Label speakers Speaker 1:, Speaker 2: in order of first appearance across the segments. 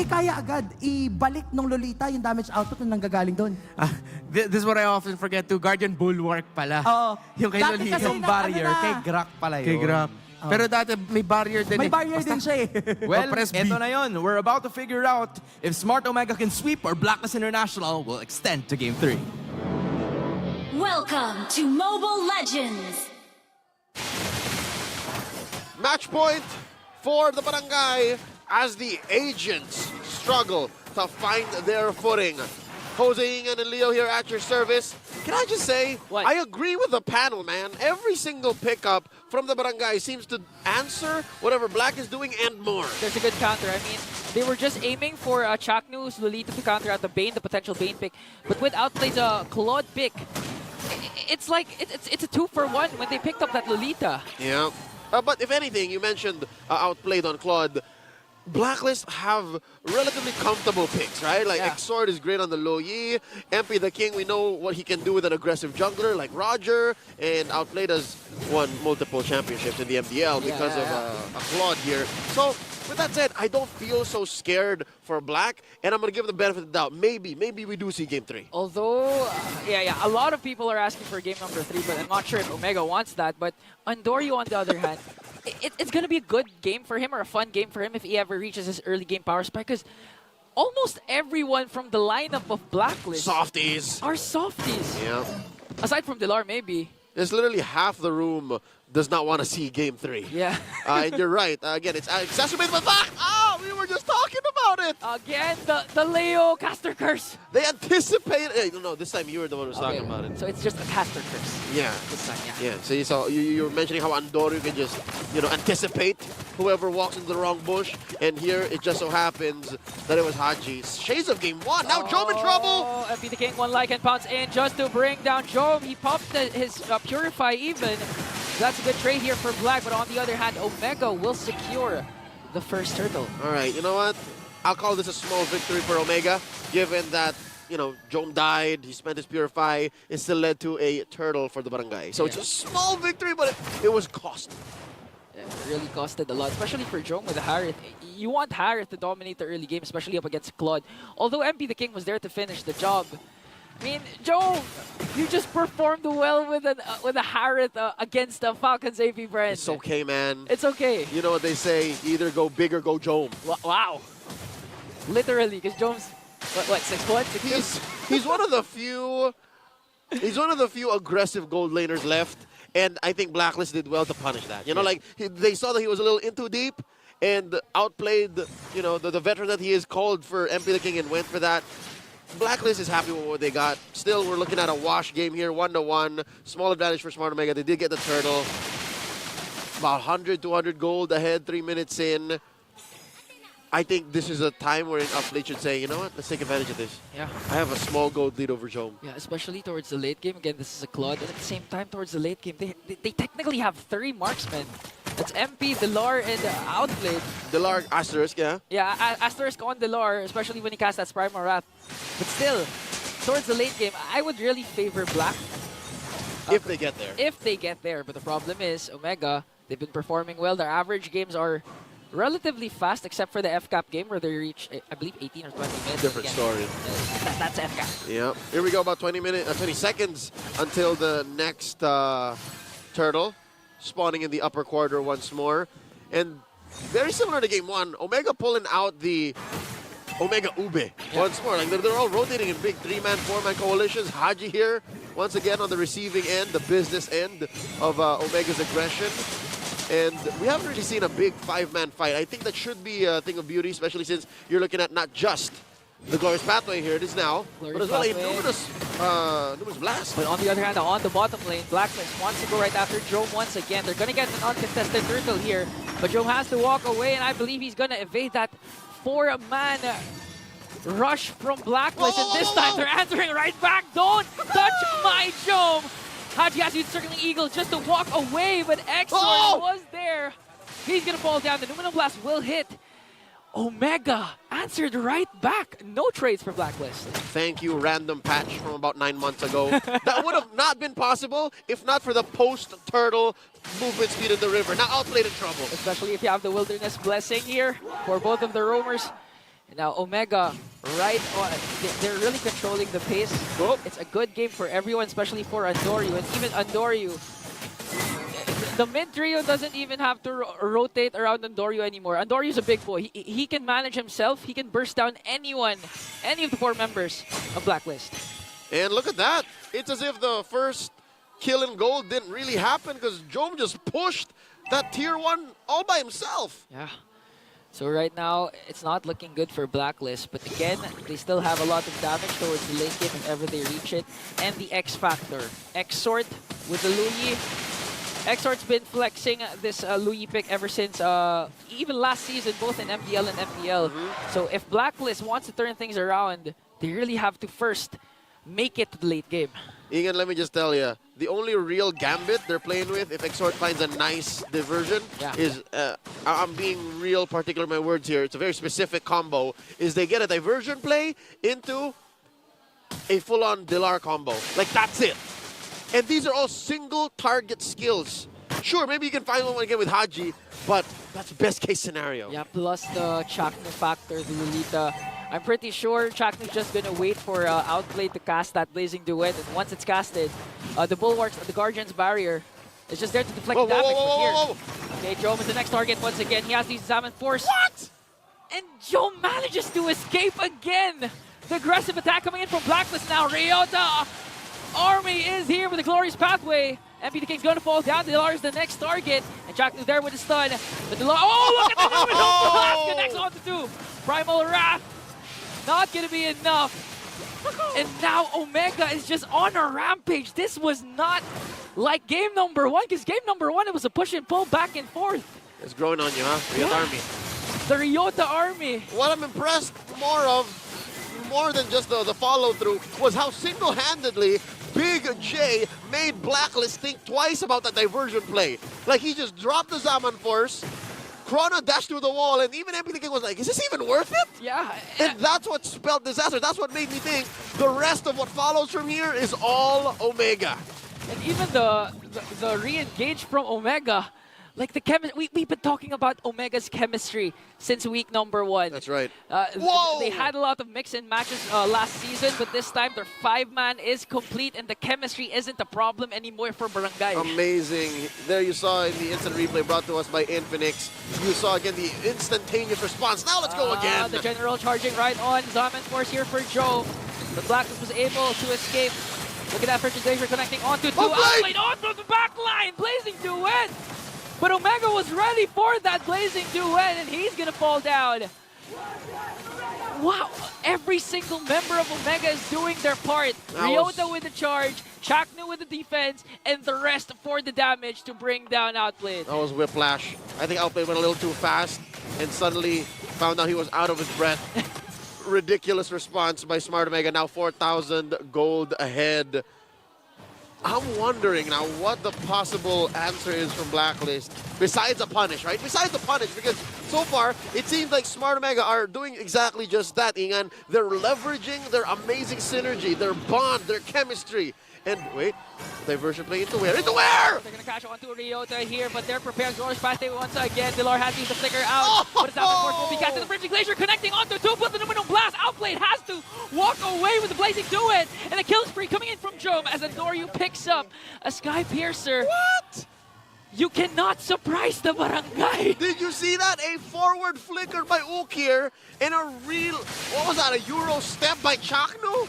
Speaker 1: kaya agad ibalik ng Lolita yung damage output na nanggagaling doon.
Speaker 2: This is what I often forget too. Guardian Bulwark pala.
Speaker 1: Oo.
Speaker 2: Yung kay
Speaker 1: Dati
Speaker 2: Lolita.
Speaker 1: kasi
Speaker 3: Yung barrier, kay Grak pala yun.
Speaker 2: Kay Grab. Pero dati may barrier din
Speaker 1: May barrier din siya eh.
Speaker 3: Well,
Speaker 2: press B.
Speaker 3: eto na yun. We're about to figure out if Smart Omega can sweep or Blacklist International will extend to Game 3.
Speaker 4: Welcome to Mobile Legends!
Speaker 5: Match point for the Barangay as the agents struggle to find their footing. Jose Ingan and Leo here at your service. Can I just say,
Speaker 6: What?
Speaker 5: I agree with the panel, man. Every single pickup from the Barangay seems to answer whatever Black is doing and more.
Speaker 6: There's a good counter. I mean, they were just aiming for Chaknu's Lolita to counter out the Bane, the potential Bane pick. But with Outplay's Claude pick, it's like, it's a 2-for-1 when they picked up that Lolita.
Speaker 5: Yeah. But if anything, you mentioned outplayed on Claude. Blacklist have relatively comfortable picks, right? Like,
Speaker 6: Yeah.
Speaker 5: Exord is great on the low Yi. MP the King, we know what he can do with an aggressive jungler like Roger. And Outplayed has won multiple championships in the MPL because of a Claude here. So, with that said, I don't feel so scared for Black. And I'm going to give them the benefit of the doubt. Maybe we do see Game 3.
Speaker 6: Although, a lot of people are asking for game number 3, but I'm not sure if Omega wants that. But Andoryu, on the other hand, it's going to be a good game for him or a fun game for him if he ever reaches his early game power spike, because almost everyone from the lineup of Blacklist
Speaker 5: Softies.
Speaker 6: are softies.
Speaker 5: Yeah.
Speaker 6: Aside from Dilar, maybe.
Speaker 5: There's literally half the room does not want to see Game 3.
Speaker 6: Yeah.
Speaker 5: And you're right. Again, it's exacerbated by the fact. Oh, we were just talking about it.
Speaker 6: Again, the Leo caster curse.
Speaker 5: They anticipate. Hey, no, this time you were the one who was talking about it.
Speaker 6: So it's just a caster curse
Speaker 5: Yeah.
Speaker 6: this time, yeah.
Speaker 5: Yeah. So you were mentioning how Andoryu can just, anticipate whoever walks into the wrong bush. And here it just so happens that it was Haji. Shades of Game 1. Now Jome in trouble.
Speaker 6: Oh, MP the King, one like and pounce in just to bring down Jome. He popped his Purify even. That's a good trade here for Black, but on the other hand, Omega will secure the first turtle.
Speaker 5: All right. You know what? I'll call this a small victory for Omega, given that, Jome died, he spent his Purify, it still led to a turtle for the Barangay. So it's a small victory, but it was costly.
Speaker 6: Yeah, it really costed a lot, especially for Jome with Harith. You want Harith to dominate the early game, especially up against Claude. Although MP the King was there to finish the job. I mean, Jome, you just performed well with a Harith against Falcon's AP brand.
Speaker 5: It's okay, man.
Speaker 6: It's okay.
Speaker 5: You know what they say, either go big or go Jome.
Speaker 6: Wow. Literally, because Jome's, what 6'1", 6'2"?
Speaker 5: He's one of the few aggressive gold laners left, and I think Blacklist did well to punish that. They saw that he was a little in too deep and outplayed, the veteran that he is, called for MP the King and went for that. Blacklist is happy with what they got. Still, we're looking at a wash game here, 1-1. Small advantage for Smart Omega. They did get the turtle. About 100, 200 gold ahead, 3 minutes in. I think this is a time where an Upplate should say, you know what, let's take advantage of this.
Speaker 6: Yeah.
Speaker 5: I have a small gold lead over Jome.
Speaker 6: Yeah, especially towards the late game. Again, this is a Claude. And at the same time, towards the late game, they technically have 3 marksmen. That's MP, Dilar, and Outplayed.
Speaker 5: Dilar, Asterisk, yeah?
Speaker 6: Yeah, Asterisk on Dilar, especially when he casts that Primal Wrath. But still, towards the late game, I would really favor Black.
Speaker 5: If they get there.
Speaker 6: If they get there. But the problem is, Omega, they've been performing well. Their average games are relatively fast, except for the FCAP game where they reach, I believe, 18 or 20 minutes.
Speaker 5: Different story.
Speaker 6: That's FCAP.
Speaker 5: Yeah. Here we go, about 20 seconds until the next turtle. Spawning in the upper quarter once more. And very similar to Game 1, Omega pulling out the Omega Ube once more. Like they're all rotating in big 3-man, 4-man coalitions. Haji here, once again on the receiving end, the business end of Omega's aggression. And we haven't really seen a big 5-man fight. I think that should be a thing of beauty, especially since you're looking at not just the Glorious Pathway, here it is now, but as well a numerous blast.
Speaker 6: But on the other hand, on the bottom lane, Blacklist wants to go right after Jome once again. They're going to get an uncontested turtle here, but Jome has to walk away, and I believe he's going to evade that 4-man rush from Blacklist. And this time, they're answering right back. Don't touch my Jome! Haji has to use Circling Eagle just to walk away, but Exor was there. He's going to fall down. The Numinal Blast will hit. Omega answered right back. No trades for Blacklist.
Speaker 5: Thank you, random patch from about 9 months ago. That would have not been possible if not for the post-turtle movement speed in the river. Now Outplayed in trouble.
Speaker 6: Especially if you have the Wilderness Blessing here for both of the roamers. And now Omega, right on. They're really controlling the pace.
Speaker 5: Oh.
Speaker 6: It's a good game for everyone, especially for Andoryu. And even Andoryu, the mid trio doesn't even have to rotate around Andoryu anymore. Andoryu's a big boy. He can manage himself. He can burst down anyone, any of the 4 members of Blacklist.
Speaker 5: And look at that. It's as if the first kill in gold didn't really happen because Jome just pushed that tier 1 all by himself.
Speaker 6: Yeah. So right now, it's not looking good for Blacklist. But again, they still have a lot of damage towards the late game if ever they reach it. And the X Factor. Exort with the Luyi. Exort's been flexing this Luyi pick ever since even last season, both in MPL and MPL. So if Blacklist wants to turn things around, they really have to first make it to the late game.
Speaker 5: Ian, let me just tell you, the only real gambit they're playing with, if Exort finds a nice diversion, is, I'm being real particular with my words here, it's a very specific combo, is they get a diversion play into a full-on Dilar combo. Like, that's it. And these are all single target skills. Sure, maybe you can find one again with Haji, but that's best case scenario.
Speaker 6: Yeah, plus the Chaknu factor, the Lolita. I'm pretty sure Chaknu's just gonna wait for Outplay to cast that Blazing Duet, and once it's casted, the Bulwarks, the Guardian's Barrier, is just there to deflect damage from here. Okay, Jome is the next target once again. He has the Examine Force.
Speaker 5: What?
Speaker 6: And Jome manages to escape again. The aggressive attack coming in from Blacklist now. Ryota Army is here with the Glorious Pathway. MP the King's going to fall down. Dilar is the next target. And Chaknu there with the stun. But Dilar, oh, look at the Luminous Blast connects onto 2. Primal Wrath, not going to be enough. And now Omega is just on a rampage. This was not like game number 1, because game number 1, it was a push and pull back and forth.
Speaker 5: It's growing on you, huh? Ryota Army.
Speaker 6: The Ryota Army.
Speaker 5: What I'm impressed more than just the follow-through, was how single-handedly Big J made Blacklist think twice about that diversion play. Like, he just dropped the Zaman Force, Chrono dashed through the wall, and even MP the King was like, is this even worth it?
Speaker 6: Yeah.
Speaker 5: And that's what spelled disaster. That's what made me think the rest of what follows from here is all Omega.
Speaker 6: And even the re-engage from Omega, like the chemistry, we've been talking about Omega's chemistry since week number 1.
Speaker 5: That's right.
Speaker 6: Whoa! They had a lot of mix and matches last season, but this time their 5-man is complete and the chemistry isn't a problem anymore for Barangay.
Speaker 5: Amazing. There you saw in the instant replay brought to us by Infinix. You saw again the instantaneous response. Now let's go again.
Speaker 6: The General charging right on. Zaman Force here for Joe. The Blacklist was able to escape. Look at that Frigid Glacier connecting onto 2. Outplayed onto the back line. Blazing Duet. But Omega was ready for that Blazing Duet, and he's gonna fall down. Wow, every single member of Omega is doing their part. Ryota with the charge, Chaknu with the defense, and the rest for the damage to bring down Outplayed.
Speaker 5: That was Whiplash. I think Outplayed went a little too fast and suddenly found out he was out of his breath. Ridiculous response by Smart Omega, now 4,000 gold ahead. I'm wondering now what the possible answer is from Blacklist, besides a punish, right? Besides the punish, because so far, it seems like Smart Omega are doing exactly just that, Ingan. They're leveraging their amazing synergy, their bond, their chemistry. And wait, diversion play into where? Into where?
Speaker 6: They're going to crash onto Ryota here, but they're prepared. Glorious Pathway once again. Dilar has to use the flicker out, but it's out force will be cast to the Frigid Glacier, connecting onto 2, but the Numinum Blast. Outplayed has to walk away with the Blazing Duet, and the kill spree coming in from Jome as Andoryu picks up a Sky Piercer.
Speaker 5: What?
Speaker 6: You cannot surprise the Barangay.
Speaker 5: Did you see that? A forward flicker by Ukir and a real, what was that, a Euro step by Chaknu?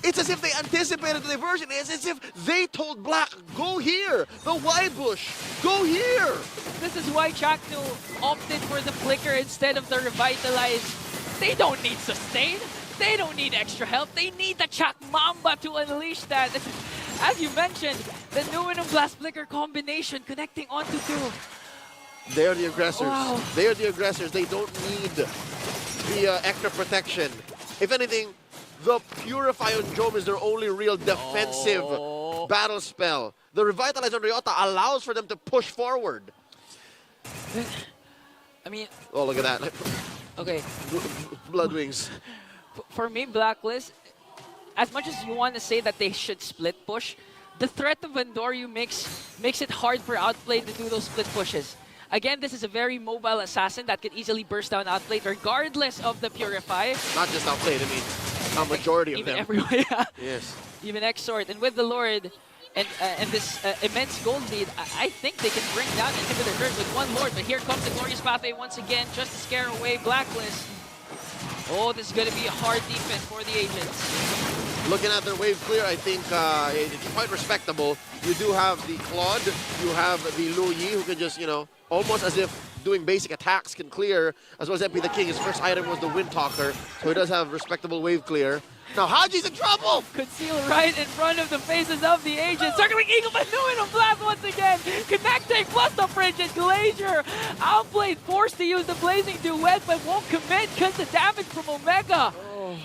Speaker 5: It's as if they anticipated the diversion. It's as if they told Black, go here. The Y bush, go here.
Speaker 6: This is why Chaknu opted for the flicker instead of the Revitalize. They don't need sustain. They don't need extra help. They need the Chak Mamba to unleash that. As you mentioned, the Numinum Blast Flicker combination connecting onto 2.
Speaker 5: They are the aggressors.
Speaker 6: Wow.
Speaker 5: They are the aggressors. They don't need the extra protection. If anything, the Purify on Jome is their only real defensive battle spell. The Revitalize on Ryota allows for them to push forward.
Speaker 6: I mean...
Speaker 5: Oh, look at that.
Speaker 6: Okay.
Speaker 5: Blood Wings.
Speaker 6: For me, Blacklist, as much as you want to say that they should split push, the threat of Andoryu makes it hard for Outplay to do those split pushes. Again, this is a very mobile assassin that could easily burst down outplate regardless of the Purify.
Speaker 5: Not just outplayed, I mean, a majority of
Speaker 6: Even
Speaker 5: them.
Speaker 6: everywhere, yeah.
Speaker 5: Yes.
Speaker 6: Even Exort. And with the Lord and this immense gold lead, I think they can bring down Inhibitor Hurt with one Lord. But here comes the Glorious Pathway once again, just to scare away Blacklist. Oh, this is going to be a hard defense for the Agents.
Speaker 5: Looking at their wave clear, I think it's quite respectable. You do have the Claude, you have the Lu Yi, who can just, you know, almost as if doing basic attacks can clear, as well as MP the King. His first item was the Wind Talker, so he does have respectable wave clear. Now Haji's in trouble!
Speaker 6: Conceal right in front of the faces of the Agents. Circling Eagle, but doing a blast once again. Connecting plus the Frigid Glacier. Outplayed, forced to use the Blazing Duet, but won't commit because the damage from Omega.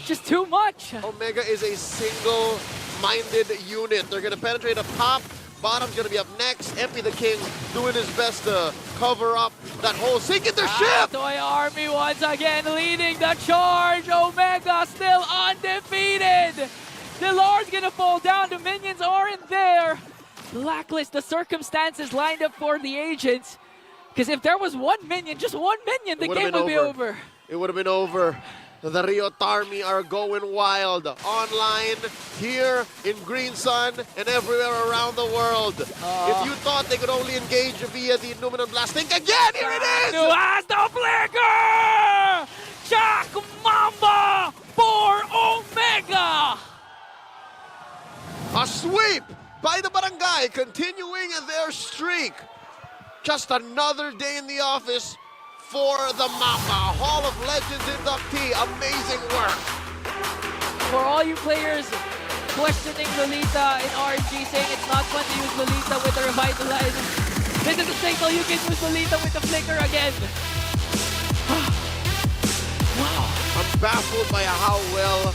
Speaker 6: Just too much.
Speaker 5: Omega is a single-minded unit. They're going to penetrate up top. Bottom's going to be up next. MP the King doing his best to cover up that hole. Sinking their ship!
Speaker 6: Toy Army once again leading the charge. Omega still undefeated. The Lord's going to fall down. The minions aren't there. Blacklist, the circumstances lined up for the Agents. Because if there was one minion, just one minion, the game would be over.
Speaker 5: It would have been over. The Rio Army are going wild. Online, here, in Green Sun, and everywhere around the world. If you thought they could only engage via the Innuminate Blast, think again! Here it is!
Speaker 6: Who has the flicker? Jack Mamba for Omega!
Speaker 5: A sweep by the Barangay, continuing their streak. Just another day in the office for the Mamba. Hall of Legends inductee. Amazing work.
Speaker 6: For all you players questioning Lolita in RNG, saying it's not fun to use Lolita with the Revitalize, this is a signal you can use Lolita with the flicker again. Wow.
Speaker 5: I'm baffled by how well